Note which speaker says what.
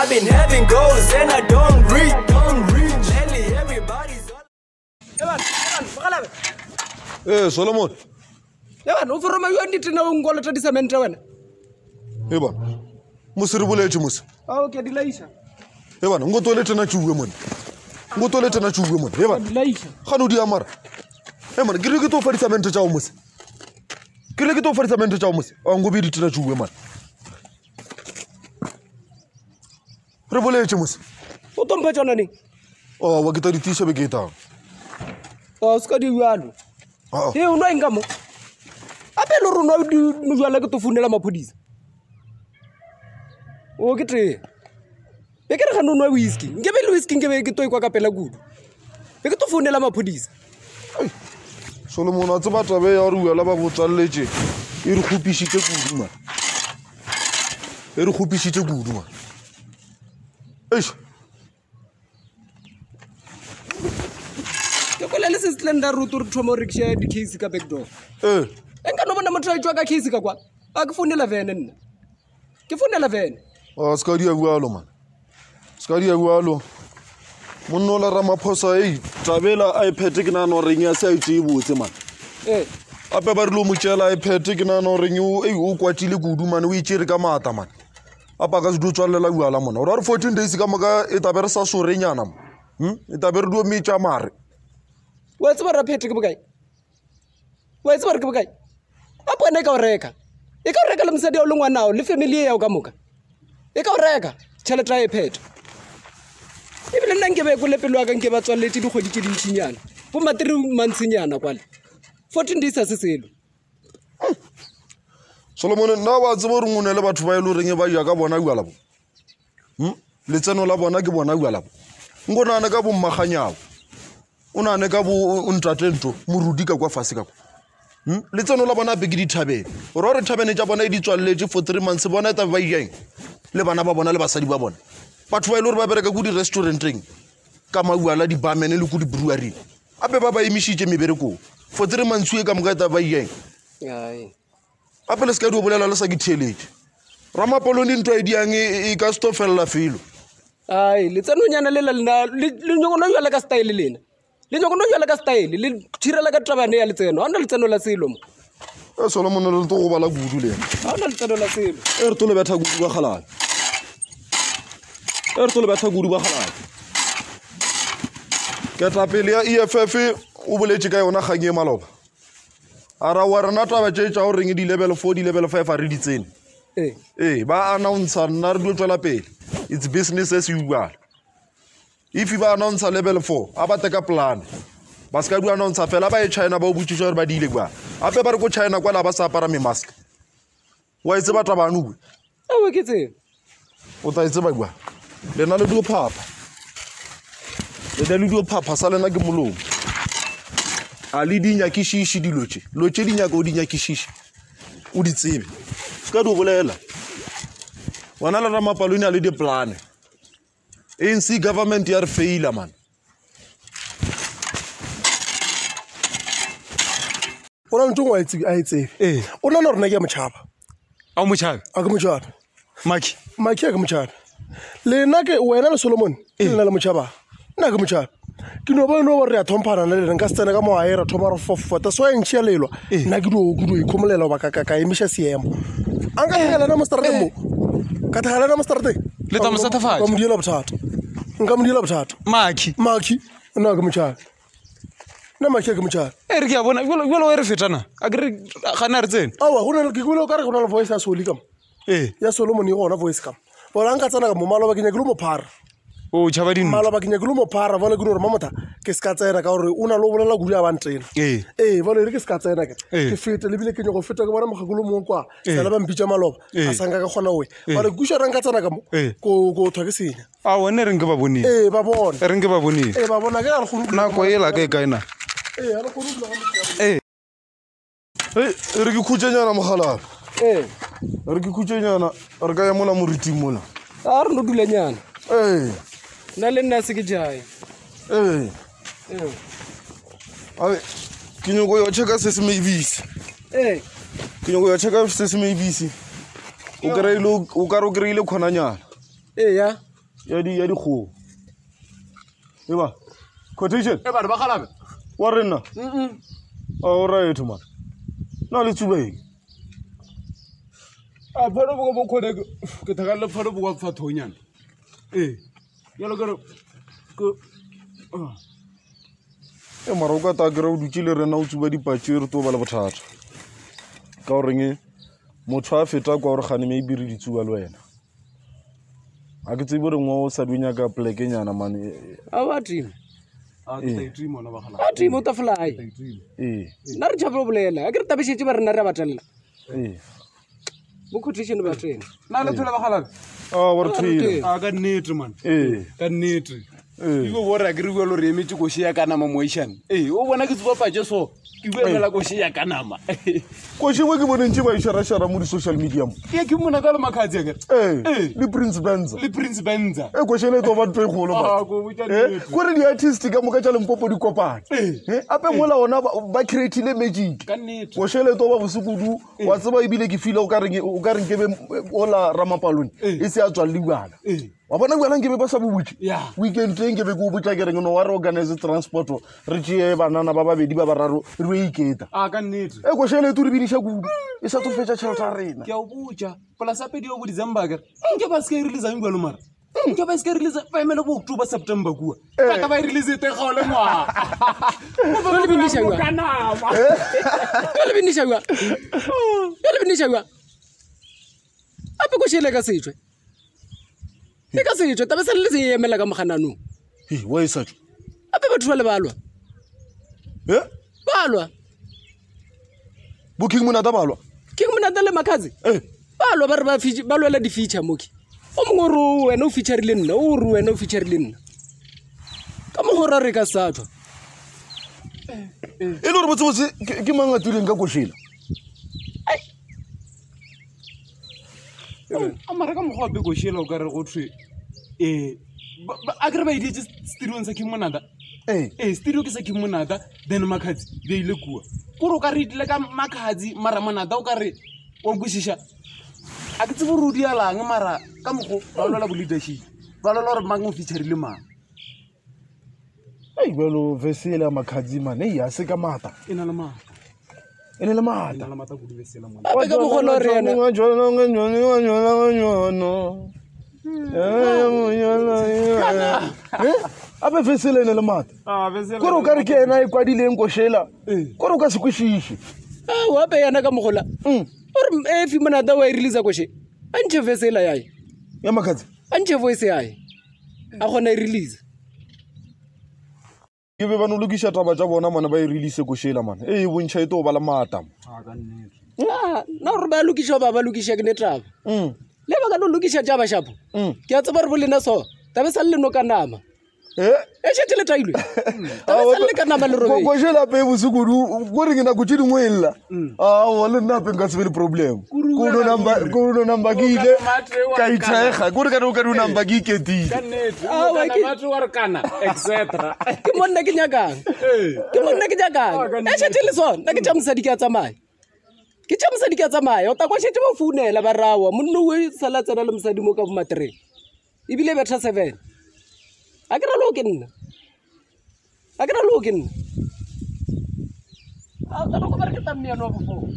Speaker 1: I've been having goals and I don't reach. Lately everybody's on.
Speaker 2: Solomon.
Speaker 3: Yeah, no for my unit to know ngolo to disament wena.
Speaker 2: Eba. Musiribule chimus.
Speaker 3: Okay, dilaisha.
Speaker 2: Eba, ngo toilet na chuwe mon. Ngo toilet na chuwe mon. Eba.
Speaker 3: Dilaisha.
Speaker 2: Khanu di amara. Man, gire ke to farisamente cha umus. Gire ke to farisamente cha umus. Ngo bi di na chuwe man. Rebole chimus.
Speaker 3: O tompa chona ni.
Speaker 2: Oh, wa kita di tisha be kita.
Speaker 3: O ska di yalo. He uno ingamo. Apelo runo di mujwala ke to funela maphodisa. O ke tre. Bekere ga no whisky. Ngebe le whisky ngebe ke toy kwa ka pela kudu. Be ke to funela maphodisa.
Speaker 2: Solomon a tseba tabe ya ruwa la ba botsalletse. E re khupishitse kudu ma. E re khupishitse kudu ma. Eish.
Speaker 3: Ke kola le slender route re thomo rickshaw di case ka back door. Enka no bona motho a tswa ka case ka kwa. A ke funela vene nna. Ke funela vene.
Speaker 2: Oh, ska di a bua lo man. Ska di a bua lo. Monno la Ramaphosa tabela iPad ke na no reng ya sa itse botse man. Ape ba re lo motshela iPad ke na no reng o kwatile kudu man o itse re ka mata man. Apa ka se do tswalela bua la mona. O re 14 days ka maka e tabere sa sorenyana mo. E tabere do metsa mare.
Speaker 3: Wa tseba ra phete ke bokae? Wa tseba re ke bokae? Apa ne ka o reka? E ka o reka le mosadi o lengwa nao le family ya o ka moka. E ka o reka tšhelete ya iPad. Ebile nna nke be go le pelo ka nke ba tswaletse di kgodi ke dintšinyana. Bo matiri mantsinyana kwale. 14 days a se selo.
Speaker 2: Solomon na ba tsebo re ngone le batho ba ile reng ba ja ka bona bua la bo. Le tseno la bona ke bona bua la bo. Ngona na ka bo mmaganyao. Una ne ka bo ntatento morudi ka kwa fase ka kwa. Le tseno la bona be ke dithabeng. O re thabene tša bona e di tswalletse for 3 months bona ta ba yeng. Le bana ba bona le basadi ba bona. Batho ba ile re ba bereka go di restauranteng ka mauala di barmen le go di brewery. Ape ba ba emishitse mebereko for 3 months e ka moka ta ba yeng.
Speaker 3: Ai.
Speaker 2: Ape le ska di bolela le sa ke theletše. Ramapoloni ntwa e diang e ka stofella felo.
Speaker 3: Ai, le tseno nyana le le nyogono yala ka style lena. Le nyogono yala ka style le thirela ka trabane ya le tseno. Ana le tseno la selo mo.
Speaker 2: Solomon le to go bala gudu le.
Speaker 3: Ana le tseno la selo.
Speaker 2: E re to le betha gudu ba khalala. E re to le betha gudu ba khalala. Ke tla pele ya EFF o boletse ka yona ganye maloba. Ara wa rena taba tšetša o reng di level 4 di level 5 a re di tsene. Ba announce na re tswela pele. It's business as usual. If you announce level 4 a ba teka plan. Ba ska du announce fela ba e China ba o butšitša gore ba di ile kwa. Ape ba re go China kwa la ba sa apara me mask. Wa itse ba taba anu.
Speaker 3: A ke tsene.
Speaker 2: O tla itse ba kwa. Le na le dio phapa. Le dio phapa sa lena ke molomo. A le di nyakishishi di loche. Loche di nyaka o di nyakishishi. O di tsebe. Ska do bolela. Wana la Ramapoloni a le di plan. ANC government ya re faila man.
Speaker 4: Ona ntungwa a itse. Ona no rena ke motšhaba.
Speaker 5: A motšhaba.
Speaker 4: A ke motšhaba.
Speaker 5: Makhi.
Speaker 4: Makhi a ke motšhaba. Le nna ke wena le Solomon. Ke nna le motšhaba. Nna ke motšhaba. Ke no ba no re a thomphana le nka tsena ka mo a era thoma re fofota so en tšhelelwa. Nna ke do ikhomolela ba ka emisha seemo. Anga hela na mostarate mo. Ka thagala na mostarate.
Speaker 5: Le tsa mosatafatsa.
Speaker 4: Ka mo diela bothata. Nka mo diela bothata.
Speaker 5: Makhi.
Speaker 4: Makhi. Nna ke motšhaba. Na Makhi ke motšhaba.
Speaker 5: E re ke a bona jalo re fetana. A ke re gana re tsene.
Speaker 4: Awa go na le ke go ka re go na le voice ya Soli kam. Ya Solomon e gona voice kam. Bona nka tsena ka mo malo ba ke nyakile mo phara.
Speaker 5: O tšhaba dino.
Speaker 4: Malo ba ke nyakile mo phara bona ke re mamota ke ska tsena ka gore una lo bolela gudi a bantena. Bona re ke ska tsena ke. Ke fete le bile ke nyako feta ke bona mogakolo mo kwa. Sala ba mpitša maloba. A sanga ka gona we. Bona go shara nka tsena ka mo. Go thwa ke senya.
Speaker 5: A wona re nke ba bonile.
Speaker 4: Ba bona.
Speaker 5: Re nke ba bonile.
Speaker 4: Ba bona ke a re go.
Speaker 5: Na ko ela ka ikaina.
Speaker 4: A re go rutla.
Speaker 2: Re ke khutsenyana mogala. Re ke khutsenyana re ka ya mola moriti mola.
Speaker 3: A re no dulenyana. Na le nna se ke jae.
Speaker 2: Ai ke nyoko yo cheka sesame ibisi. Ke nyoko yo cheka sesame ibisi. O ka re o kreile khonanyana.
Speaker 3: Ya.
Speaker 2: ya di kgo eba quotation
Speaker 5: e ba re ba galabe
Speaker 2: wa rena all right man na le tsubeng
Speaker 5: a pholo bo khone ke thakala pholo bo fa thonyana yalo ke
Speaker 2: mara o ka ta kry-a o dutse le rena o tsuba dipatso re to ba le bothata ka goreng motho a feta kwa gore gane maybe re ditsuba le wena a ke tsebe gore ngwa o sa dunya ka plekenyana mane
Speaker 3: a wa team
Speaker 5: a ke tsa mona ba gala
Speaker 3: a team o ta fly nna re tšhaba bolela a ke re tabešetse ba rena re a batelela mo quotation ba tena
Speaker 5: na le thola ba gala
Speaker 2: wa re thile
Speaker 5: a ka nnete man ka nnete iko bora ke re bua lo re emetse go shea kana momotion o bona ke tsuba patse so ke buela go shea kana ma
Speaker 2: ko shebo ke bonentse ba ishara mo di social media mo
Speaker 5: ke mona ka le Makhadzi ke
Speaker 2: le Prince Benza ko shele to ba tlo igolo ba ko re di artist ka mo ka tla Limpopo di kopana ape mola ona ba create le magic ko shele to ba bosukudu wa tseba ibile ke feel o ka reng ke be ola Ramapalone e se a tswa liwana wa bona go lang ke be ba sa bobutse weekend teng ke be go botsa ke reng no wa re organize transport re tšee banana ba babedi ba bararo re iketa
Speaker 5: a ka nnete
Speaker 2: go shele tu re binisha kudu e sa to fetša tšhelete a rena
Speaker 5: ke a botsa plus ape dio bo December ke nke ba se release a ngwa lo mara nke ba se release ba emela bo October September kua ka ba release te ga ole ngwa
Speaker 3: le binisha ngwa le binisha ngwa ape go shele ka setswe e ka setswe tabe sa le se emela ka mogananong
Speaker 2: wa isa
Speaker 3: ape batho ba le balwa
Speaker 2: booking monata balwa
Speaker 3: king monata le Makhadzi balwa ba re ba lwela di-feature moki o mongwe re wena o featurile nna o re wena o featurile nna ka mogora re ka sathwa
Speaker 2: e le gore botsebotse ke mang a tileng ka koshela
Speaker 5: a mara ka mokgwa pe go shela o ka re go thwe a kere ba iditse studio sa king monata studio ke sa king monata then Makhadzi be ile kua kore o ka re itile ka Makhadzi mara monata o ka re wa nkwishisha a ke tsebo rudi ya lang mara ka mokgwa ba lola bo leadership ba lola gore mang o featurile mang
Speaker 2: belo vesela Makhadzi man ya se ka mata
Speaker 5: e na le
Speaker 2: mata
Speaker 5: kudu vesela mona
Speaker 3: ape ka mogolo re yena
Speaker 2: ape vesela ene le mata kore o ka re ke ena e kwadileng koshela kore o ka se kwešiše
Speaker 3: ape yana ka mogola ore efi monata wa e releasa koshe a ntšhe vesela yae
Speaker 2: ya Makhadzi
Speaker 3: a ntšhe voice yae a kgona e release
Speaker 2: ke be ba no lokiša taba tša bona mana ba e release koshela mana e bontšha e to ba le mata
Speaker 3: na gore ba lokiša ba lokiša ke ne taba le ba ka no lokiša tša bašapo ke a tseba re bolena so tabe sa le leno ka nama e šetse le tailwe tabe sa le ka nama le robedi
Speaker 2: koshela pe bosukudu gore ke nako tše dingwe ella wa le nna pe nka se be le problem kuno number ke ile ka ithega kore ka no number ke iketile
Speaker 3: ke monna ke nyakang e šetse le sona nna ke tša mosadi ke a tsamaya o ta kwa šetse ba founela ba rawa monno o sala tsena le mosadi mo ka bomatereng ebile betha 7 a ke ra lo ke nna a ka no go ba re ke tamme ya no bofo